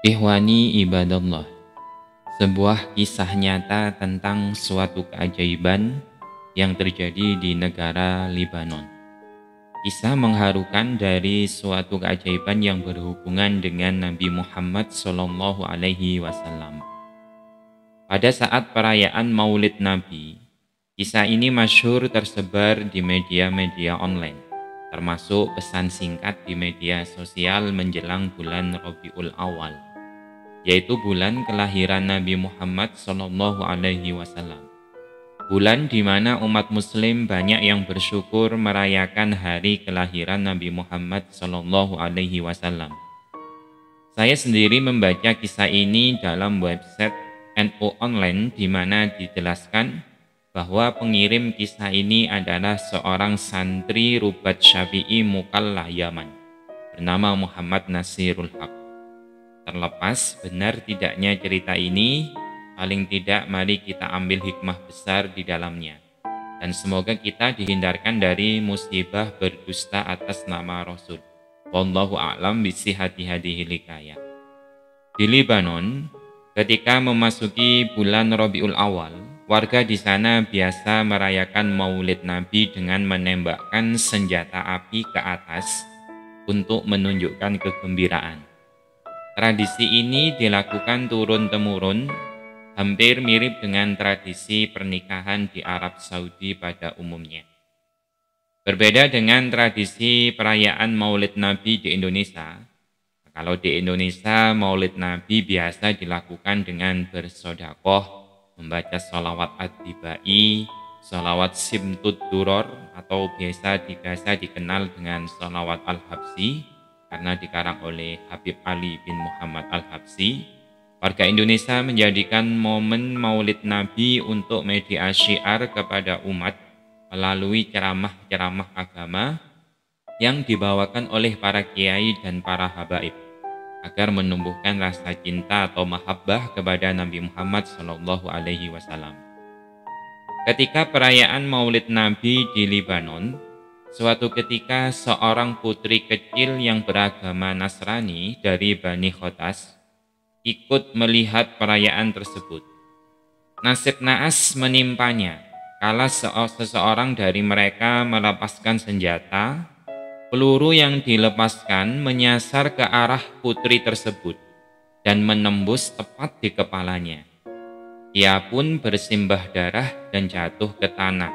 Ikhwani ibadallah, sebuah kisah nyata tentang suatu keajaiban yang terjadi di negara Libanon. Kisah mengharukan dari suatu keajaiban yang berhubungan dengan Nabi Muhammad SAW. Pada saat perayaan Maulid Nabi, kisah ini masyhur tersebar di media-media online, termasuk pesan singkat di media sosial menjelang bulan Rabiul Awal, yaitu bulan kelahiran Nabi Muhammad SAW. Bulan di mana umat Muslim banyak yang bersyukur merayakan hari kelahiran Nabi Muhammad SAW. Saya sendiri membaca kisah ini dalam website NU Online, di mana dijelaskan bahwa pengirim kisah ini adalah seorang santri Rubat Syafi'i Mukallah Yaman bernama Muhammad Nasirul Haq. Terlepas benar tidaknya cerita ini, paling tidak mari kita ambil hikmah besar di dalamnya. Dan semoga kita dihindarkan dari musibah berdusta atas nama Rasul. Wallahu a'lam bisihhati hadhil hikayah. Di Libanon, ketika memasuki bulan Rabiul Awal, warga di sana biasa merayakan Maulid Nabi dengan menembakkan senjata api ke atas untuk menunjukkan kegembiraan. Tradisi ini dilakukan turun-temurun, hampir mirip dengan tradisi pernikahan di Arab Saudi pada umumnya. Berbeda dengan tradisi perayaan Maulid Nabi di Indonesia. Kalau di Indonesia, Maulid Nabi biasa dilakukan dengan bersodakoh, membaca sholawat ad-dibai, sholawat simtud duror, atau biasa dikenal dengan sholawat al-habsi, karena dikarang oleh Habib Ali bin Muhammad Al-Habsi. Warga Indonesia menjadikan momen Maulid Nabi untuk media syiar kepada umat melalui ceramah-ceramah agama yang dibawakan oleh para kiai dan para habaib agar menumbuhkan rasa cinta atau mahabbah kepada Nabi Muhammad SAW. Ketika perayaan Maulid Nabi di Libanon, suatu ketika seorang putri kecil yang beragama Nasrani dari Bani Khotas ikut melihat perayaan tersebut. Nasib naas menimpanya kala seseorang dari mereka melepaskan senjata. Peluru yang dilepaskan menyasar ke arah putri tersebut dan menembus tepat di kepalanya. Ia pun bersimbah darah dan jatuh ke tanah.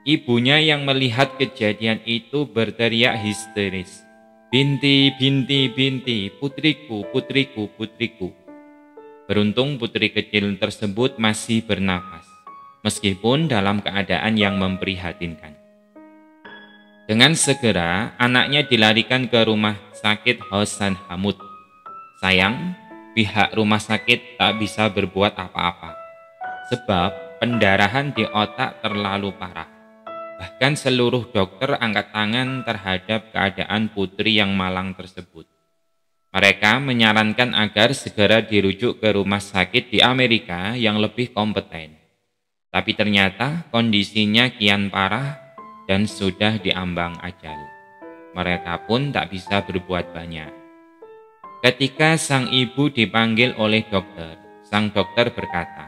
Ibunya yang melihat kejadian itu berteriak histeris, "Binti, binti, binti, putriku, putriku, putriku." Beruntung putri kecil tersebut masih bernapas, meskipun dalam keadaan yang memprihatinkan. Dengan segera, anaknya dilarikan ke rumah sakit Hosan Hamud. Sayang, pihak rumah sakit tak bisa berbuat apa-apa, sebab pendarahan di otak terlalu parah. Bahkan seluruh dokter angkat tangan terhadap keadaan putri yang malang tersebut. Mereka menyarankan agar segera dirujuk ke rumah sakit di Amerika yang lebih kompeten. Tapi ternyata kondisinya kian parah dan sudah diambang ajal. Mereka pun tak bisa berbuat banyak. Ketika sang ibu dipanggil oleh dokter, sang dokter berkata,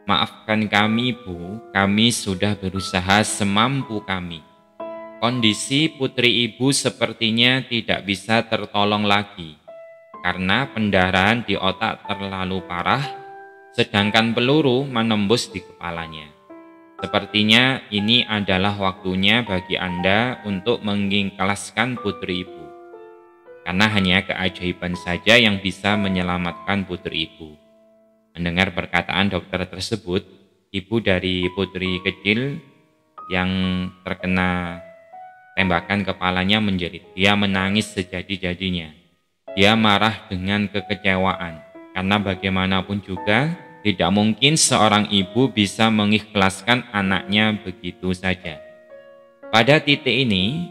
"Maafkan kami, Bu, kami sudah berusaha semampu kami. Kondisi putri ibu sepertinya tidak bisa tertolong lagi, karena pendarahan di otak terlalu parah, sedangkan peluru menembus di kepalanya. Sepertinya ini adalah waktunya bagi Anda untuk mengikhlaskan putri ibu, karena hanya keajaiban saja yang bisa menyelamatkan putri ibu." Mendengar perkataan dokter tersebut, ibu dari putri kecil yang terkena tembakan kepalanya menjerit. Dia menangis sejadi-jadinya. Dia marah dengan kekecewaan, karena bagaimanapun juga tidak mungkin seorang ibu bisa mengikhlaskan anaknya begitu saja. Pada titik ini,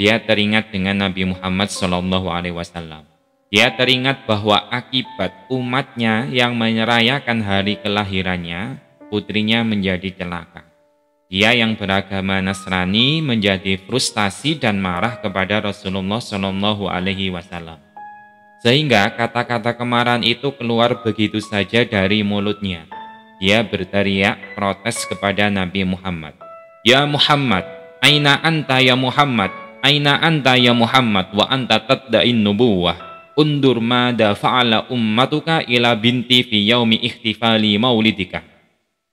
dia teringat dengan Nabi Muhammad SAW. Dia teringat bahwa akibat umatnya yang merayakan hari kelahirannya, putrinya menjadi celaka. Dia yang beragama Nasrani menjadi frustasi dan marah kepada Rasulullah SAW. Sehingga kata-kata kemarahan itu keluar begitu saja dari mulutnya. Dia berteriak protes kepada Nabi Muhammad. Ya Muhammad, aina anta ya Muhammad, aina anta ya Muhammad, wa anta tadda'in nubuwah. Undur ma da fa'ala ummatuka ila binti fi yaumi ikhtifali maulidika.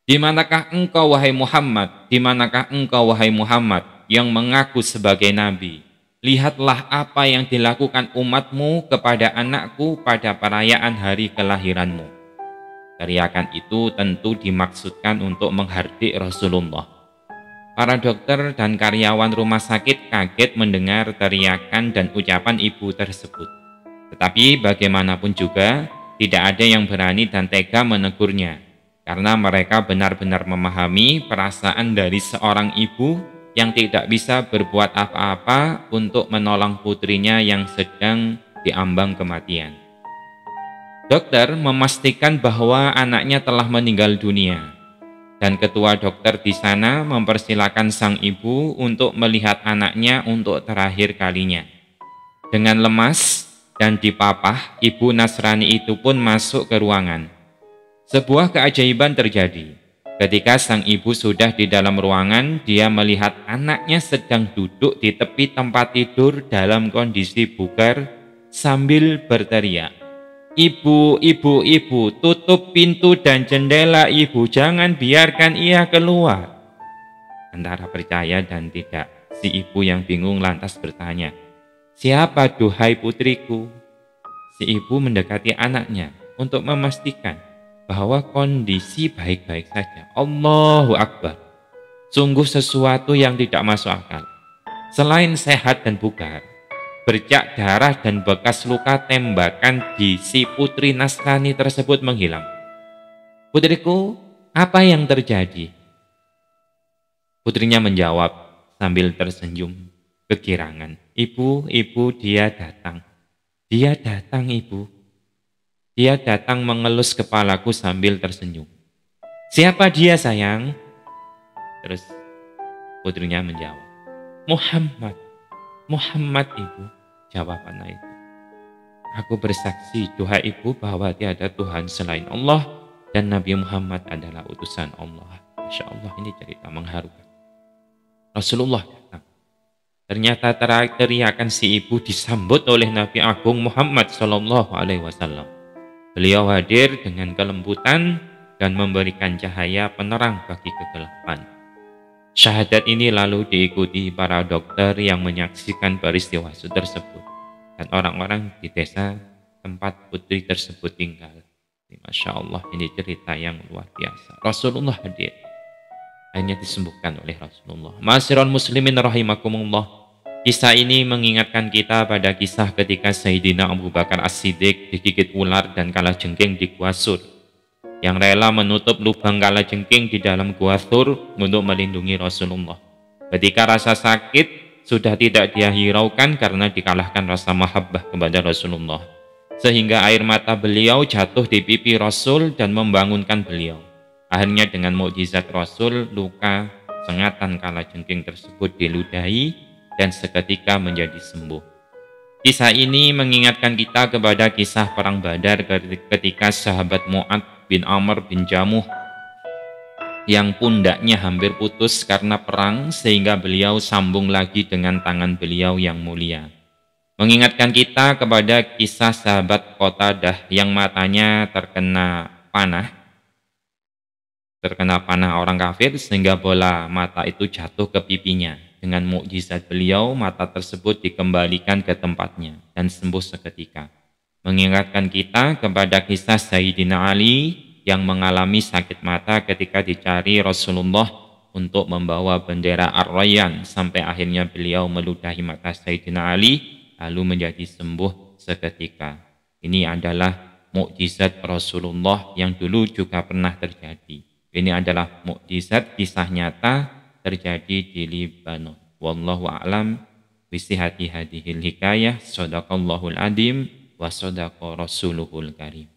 Di manakah engkau wahai Muhammad, di manakah engkau wahai Muhammad yang mengaku sebagai nabi? Lihatlah apa yang dilakukan umatmu kepada anakku pada perayaan hari kelahiranmu. Teriakan itu tentu dimaksudkan untuk menghardik Rasulullah. Para dokter dan karyawan rumah sakit kaget mendengar teriakan dan ucapan ibu tersebut. Tetapi bagaimanapun juga, tidak ada yang berani dan tega menegurnya, karena mereka benar-benar memahami perasaan dari seorang ibu yang tidak bisa berbuat apa-apa untuk menolong putrinya yang sedang diambang kematian. Dokter memastikan bahwa anaknya telah meninggal dunia, dan ketua dokter di sana mempersilakan sang ibu untuk melihat anaknya untuk terakhir kalinya. Dengan lemas dan dipapah, ibu Nasrani itu pun masuk ke ruangan. Sebuah keajaiban terjadi. Ketika sang ibu sudah di dalam ruangan, dia melihat anaknya sedang duduk di tepi tempat tidur dalam kondisi bugar sambil berteriak, "Ibu, ibu, ibu, tutup pintu dan jendela ibu, jangan biarkan ia keluar." Antara percaya dan tidak, si ibu yang bingung lantas bertanya, "Siapa duhai putriku?" Si ibu mendekati anaknya untuk memastikan bahwa kondisi baik-baik saja. Allahu Akbar. Sungguh sesuatu yang tidak masuk akal. Selain sehat dan bugar, bercak darah dan bekas luka tembakan di si putri Nasrani tersebut menghilang. "Putriku, apa yang terjadi?" Putrinya menjawab sambil tersenyum kegirangan. "Ibu, ibu, dia datang. Dia datang, ibu. Dia datang mengelus kepalaku sambil tersenyum." "Siapa dia, sayang?" Terus putrinya menjawab, "Muhammad. Muhammad, ibu." Jawab anak itu, "Aku bersaksi, duhai ibu, bahwa tiada Tuhan selain Allah dan Nabi Muhammad adalah utusan Allah." Masya Allah, ini cerita mengharukan. Rasulullah datang. Ternyata teriakan si ibu disambut oleh Nabi Agung Muhammad SAW. Beliau hadir dengan kelembutan dan memberikan cahaya penerang bagi kegelapan. Syahadat ini lalu diikuti para dokter yang menyaksikan peristiwa tersebut dan orang-orang di desa tempat putri tersebut tinggal. Masya Allah, ini cerita yang luar biasa. Rasulullah hadir, akhirnya disembuhkan oleh Rasulullah. Ma'asyiral muslimin rahimakumullah. Kisah ini mengingatkan kita pada kisah ketika Sayyidina Abu Bakar As-Siddiq digigit ular dan kalajengking di Gua Sur, yang rela menutup lubang kalajengking di dalam Gua Sur untuk melindungi Rasulullah. Ketika rasa sakit sudah tidak dia hiraukan karena dikalahkan rasa mahabbah kepada Rasulullah, sehingga air mata beliau jatuh di pipi Rasul dan membangunkan beliau. Akhirnya dengan mukjizat Rasul, luka sengatan kalajengking tersebut diludahi dan seketika menjadi sembuh. Kisah ini mengingatkan kita kepada kisah perang Badar ketika sahabat Mu'ad bin Amr bin Jamuh yang pundaknya hampir putus karena perang, sehingga beliau sambung lagi dengan tangan beliau yang mulia. Mengingatkan kita kepada kisah sahabat Qatadah yang matanya terkena panah orang kafir sehingga bola mata itu jatuh ke pipinya. Dengan mukjizat beliau, mata tersebut dikembalikan ke tempatnya dan sembuh seketika. Mengingatkan kita kepada kisah Sayyidina Ali yang mengalami sakit mata ketika dicari Rasulullah untuk membawa bendera Ar-Rayyan, sampai akhirnya beliau meludahi mata Sayyidina Ali lalu menjadi sembuh seketika. Ini adalah mukjizat Rasulullah yang dulu juga pernah terjadi. Ini adalah mukjizat kisah nyata terjadi di Libanon. Wallahu a'lam bisihati hadhil hikayah. Shadaqallahul adzim wa shadaqa rasuluhul karim.